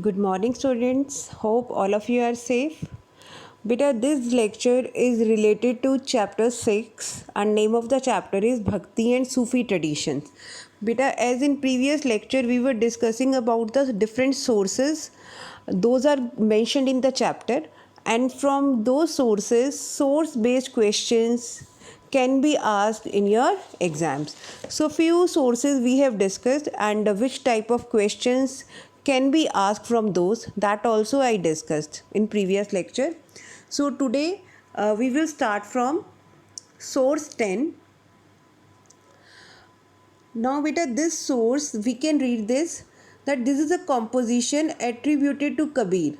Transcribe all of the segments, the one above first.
Good morning, students. Hope all of you are safe. Beta, this lecture is related to chapter 6 and name of the chapter is Bhakti and Sufi traditions. Beta, as in previous lecture we were discussing about the different sources. Those are mentioned in the chapter, and from those sources, source based questions can be asked in your exams. So few sources we have discussed, and which type of questions can be asked from those, that also I discussed in previous lecture. So today we will start from source 10. Now beta, this source we can read this, that this is a composition attributed to Kabir.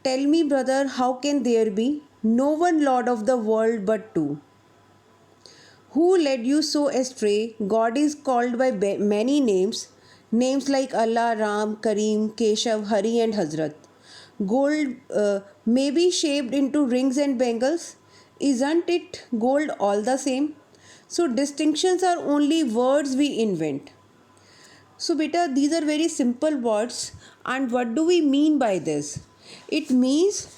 Tell me brother, how can there be no one Lord of the world but two? Who led you so astray? God is called by many names, names like Allah, Ram, Kareem, Keshav, Hari, and Hazrat. Gold may be shaped into rings and bangles. Isn't it gold all the same? So, distinctions are only words we invent. So, beta, these are very simple words, and what do we mean by this? It means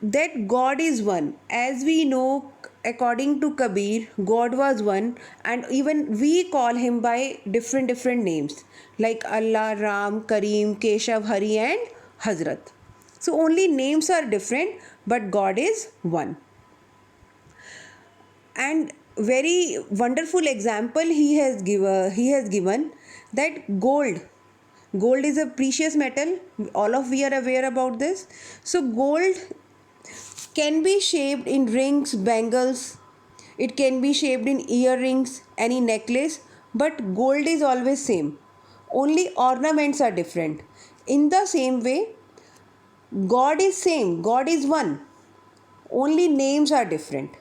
that God is one. As we know, according to Kabir, God was one, and even we call him by different names like Allah, Ram, Kareem, Keshav, Hari, and Hazrat. So only names are different, but God is one. And very wonderful example he has given that gold is a precious metal. All of we are aware about this. So gold can be shaped in rings, bangles, it can be shaped in earrings, any necklace, but gold is always same. Only ornaments are different. In the same way, God is same, God is one. Only names are different.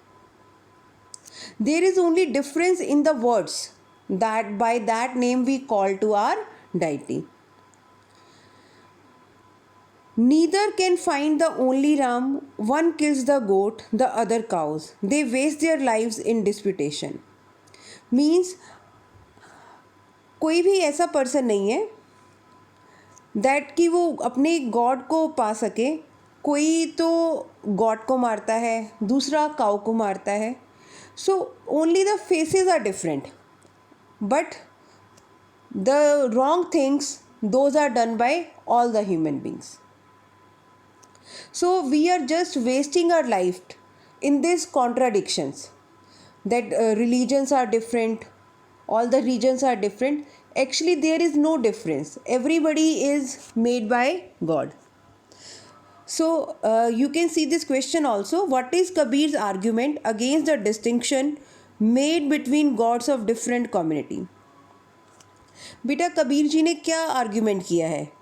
There is only difference in the words that by that name we call to our deity. Neither can find the only Ram. One kills the goat, the other cows. They waste their lives in disputation. Means कोई भी ऐसा person नहीं है that कि वो अपने God को पा सके. कोई तो गॉड को मारता है, दूसरा काउ को मारता है. So only the faces are different, but the wrong things those are done by all the human beings. So we are just wasting our life in these contradictions, that religions are different, all the regions are different. Actually there is no difference, everybody is made by God. So you can see this question also, what is Kabir's argument against the distinction made between gods of different community? बेटा कबीर जी ने क्या argument किया है?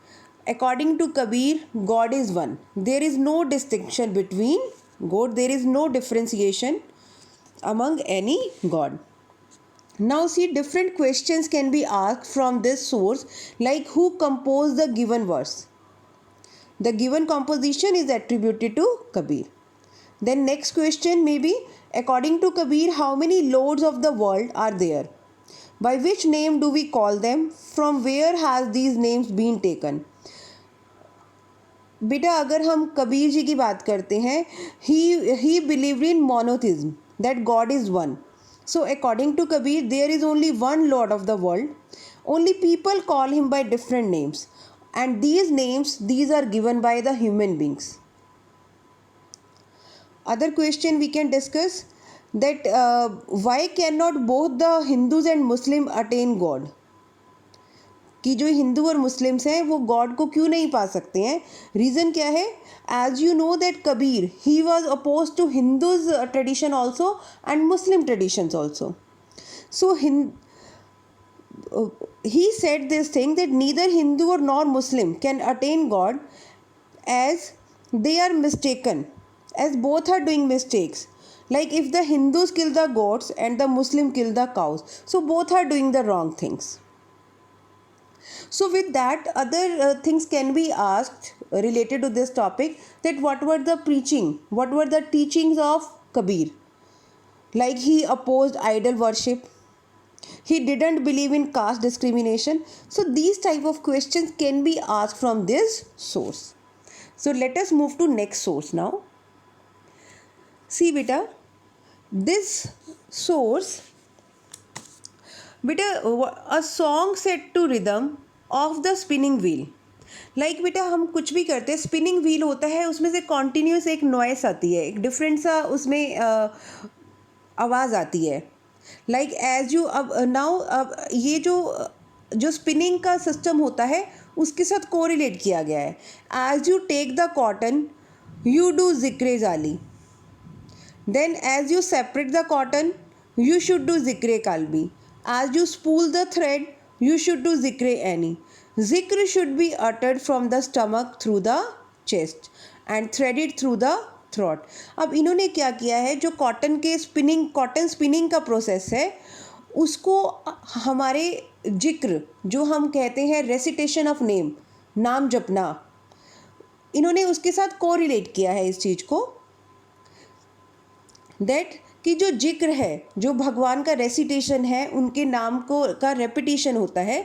According to Kabir, God is one. There is no distinction between God. There is no differentiation among any God. Now see, different questions can be asked from this source, like who composed the given verse? The given composition is attributed to Kabir. Then next question may be, according to Kabir, how many lords of the world are there? By which name do we call them? From where has these names been taken? बेटा अगर हम कबीर जी की बात करते हैं, he believed in monotheism, that God is one. So according to Kabir, there is only one Lord of the world. Only people call him by different names, and these are given by the human beings. Other question we can discuss, that why cannot both the Hindus and Muslim attain God? कि जो हिंदू और Muslims हैं वो God को क्यों नहीं पा सकते हैं? रीज़न क्या है? As you know that Kabir he was oppose to Hindus tradition also and Muslim traditions also. So he said this thing, that neither Hindu or nor Muslim can attain God, as they are mistaken, as both are doing mistakes. Like if the Hindus kill the goats and the Muslim kill the cows, so both are doing the wrong things. So with that, other things can be asked related to this topic, that what were the teachings of Kabir? Like he opposed idol worship, He didn't believe in caste discrimination. So these type of questions can be asked from this source. So let us move to next source now. See beta, this source, beta, a song set to rhythm of the spinning wheel. Like बेटा हम कुछ भी करते हैं, spinning wheel होता है, उसमें से कॉन्टीन्यूस एक नॉइस आती है, एक डिफरेंट सा उसमें आवाज़ आती है. लाइक एज यू अब नाउ अब ये जो स्पिनिंग का सिस्टम होता है उसके साथ कोरिलेट किया गया है. As you take the cotton you do जिक्रे जाली, then as you separate the cotton you should do zikre kalbi. As you spool the thread, you should do zikre any. Zikr should be uttered from the stomach through the chest and threaded through the throat. अब इन्होंने क्या किया है, जो cotton spinning का process है उसको हमारे जिक्र, जो हम कहते हैं रेसिटेशन ऑफ नेम, नाम जपना, इन्होंने उसके साथ कोरिलेट किया है इस चीज़ को. दैट कि जो जिक्र है, जो भगवान का रेसिटेशन है, उनके नाम को का रेपिटेशन होता है,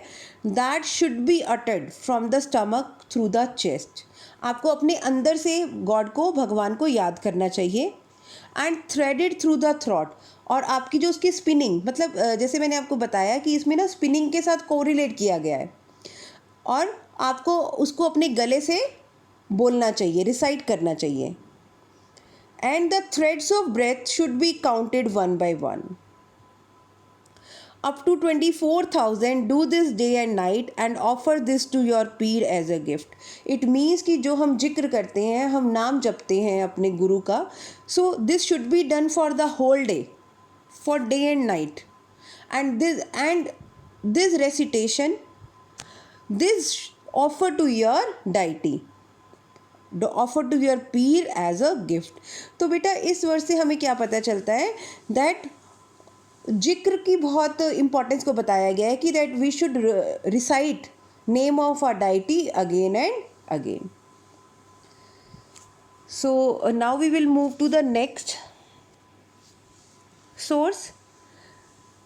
that should be uttered from the stomach through the chest. आपको अपने अंदर से गॉड को, भगवान को याद करना चाहिए. And threaded through the throat, और आपकी जो उसकी स्पिनिंग, मतलब जैसे मैंने आपको बताया कि इसमें ना स्पिनिंग के साथ कोरिलेट किया गया है, और आपको उसको अपने गले से बोलना चाहिए, रिसाइट करना चाहिए. And the threads of breath should be counted one by one. Up to 24,000 do this day and night and offer this to your peer as a gift. It means कि जो हम जिक्र करते हैं, हम नाम जपते हैं अपने गुरु का, so this should be done for the whole day, for day and night. And this recitation, this offer to your deity, offer to your pir as a gift. तो बेटा इस वर्ष से हमें क्या पता चलता है, दैट जिक्र की बहुत इम्पोर्टेंस को बताया गया है कि that we should recite name of our deity again and again. So now we will move to the next source.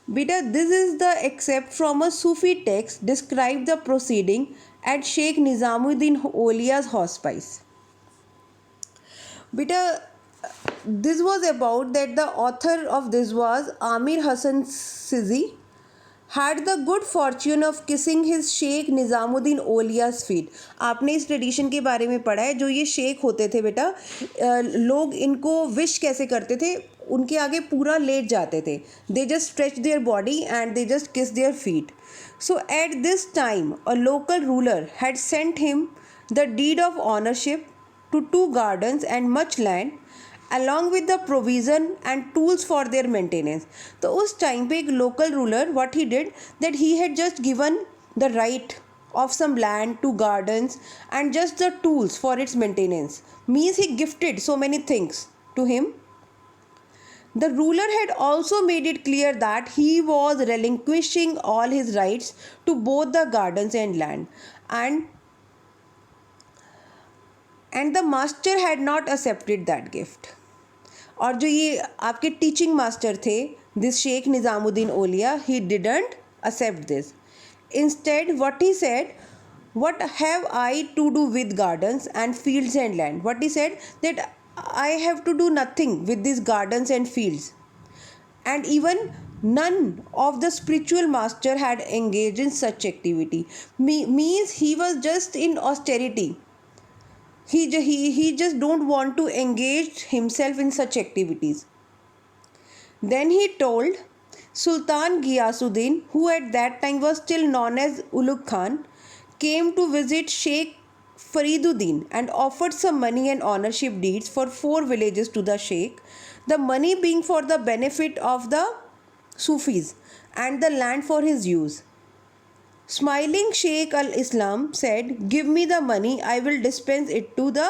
बेटा this is the excerpt from a sufi text describe the proceeding at Sheikh Nizamuddin Auliya's hospice. Beta, this was about that the author of this was Amir Hassan Sizi, had the good fortune of kissing his Sheikh Nizamuddin Auliya's feet. आपने इस tradition के बारे में पढ़ा है. जो ये शेख होते थे बेटा, लोग इनको विश कैसे करते थे, उनके आगे पूरा लेट जाते थे. They just stretch their body and they just kiss their feet. So at this time a local ruler had sent him the deed of ownership to 2 gardens and much land along with the provision and tools for their maintenance. तो उस time पे एक local ruler, what he did, that he had just given the right of some land, 2 gardens and just the tools for its maintenance. Means he gifted so many things to him. The ruler had also made it clear that he was relinquishing all his rights to both the gardens and land, and the master had not accepted that gift. और जो ये आपके teaching master थे, this Sheikh Nizamuddin ओलिया, he didn't accept this. Instead, what he said, what have I to do with gardens and fields and land? What he said, that I have to do nothing with these gardens and fields. And even none of the spiritual master had engaged in such activity. Means he was just in austerity. He just don't want to engage himself in such activities. Then he told Sultan Ghiyasuddin, who at that time was still known as Ulugh Khan, came to visit Sheikh Fariduddin and offered some money and ownership deeds for 4 villages to the Sheikh, the money being for the benefit of the Sufis and the land for his use. Smiling Sheikh al-Islam said, "Give me the money, I will dispense it to the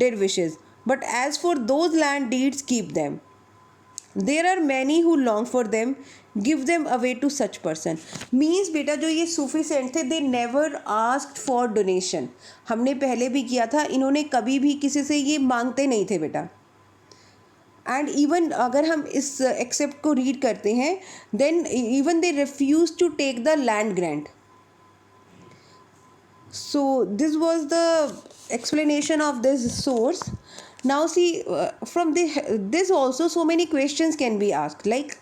dervishes. But as for those land deeds, keep them. There are many who long for them. Give them away to such person." Means बेटा जो ये Sufi saint थे, they never asked for donation. हमने पहले भी किया था, इन्होंने कभी भी किसी से ये मांगते नहीं थे बेटा. एंड इवन अगर हम इस एक्सेप्ट को रीड करते हैं, then even they refuse to take the land grant. So this was the explanation of this source. Now see, from this also so many questions can be asked, like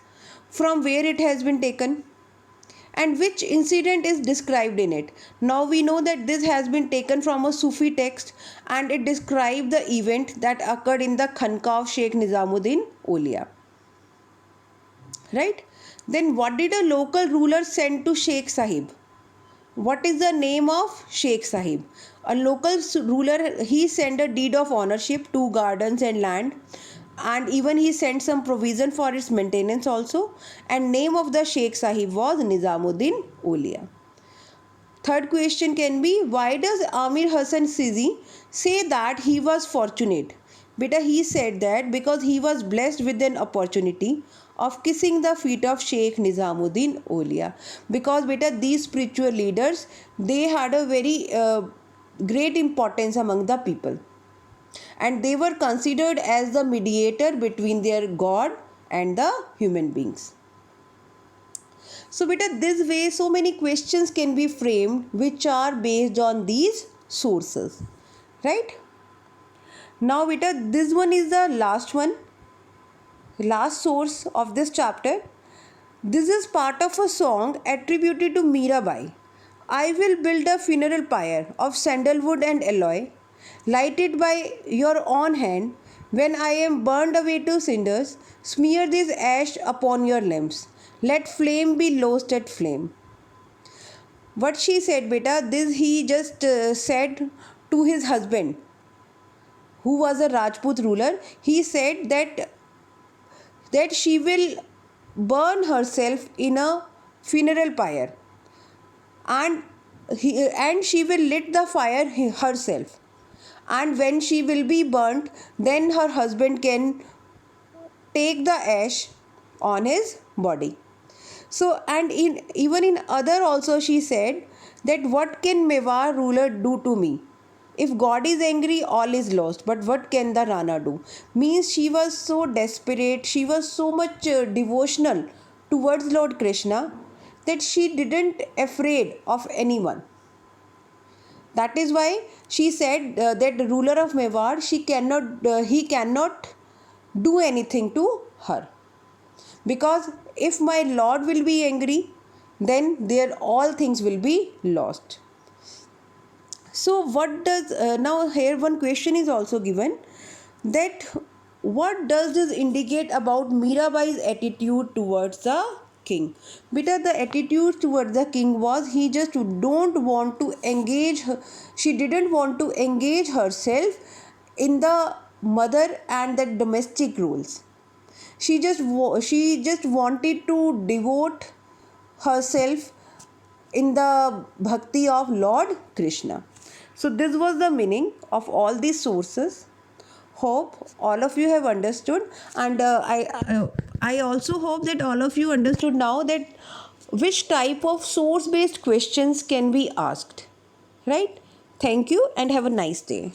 from where it has been taken and which incident is described in it. Now we know that this has been taken from a Sufi text and it described the event that occurred in the Khanqa of Sheikh Nizamuddin Aulia. Right? Then what did a local ruler send to Sheikh Sahib? What is the name of Sheikh Sahib? A local ruler, he sent a deed of ownership to gardens and land, and even he sent some provision for its maintenance also, and name of the Sheikh Sahib was Nizamuddin Aulia. Third question can be, why does Amir Hassan Sizi say that he was fortunate? Beta, he said that because he was blessed with an opportunity of kissing the feet of Sheikh Nizamuddin Aulia. Because beta, these spiritual leaders, they had a very great importance among the people, and they were considered as the mediator between their God and the human beings. So beta, this way so many questions can be framed which are based on these sources, right? Now beta, this one is the last one, last source of this chapter. This is part of a song attributed to Mirabai. I will build a funeral pyre of sandalwood and alloy, lighted by your own hand. When I am burned away to cinders, smear this ash upon your limbs. Let flame be lost at flame. What she said, beta, this he just said to his husband, who was a Rajput ruler. He said that she will burn herself in a funeral pyre, and she will lit the fire herself, and when she will be burnt, then her husband can take the ash on his body. So, and even in other also she said that what can Mewar ruler do to me? If God is angry, all is lost. But what can the Rana do? Means she was so desperate, she was so much devotional towards Lord Krishna that she didn't afraid of anyone. That is why she said that the ruler of Mewar, he cannot do anything to her. Because if my Lord will be angry, then all things will be lost. So what does now here one question is also given, that what does this indicate about Mirabai's attitude towards the king? Beta, the attitude towards the king was he just don't want to engage her. She didn't want to engage herself in the mother and the domestic roles. She just wanted to devote herself in the bhakti of Lord Krishna. So this was the meaning of all these sources. Hope all of you have understood, and I also hope that all of you understood now that which type of source based questions can be asked, right? Thank you and have a nice day.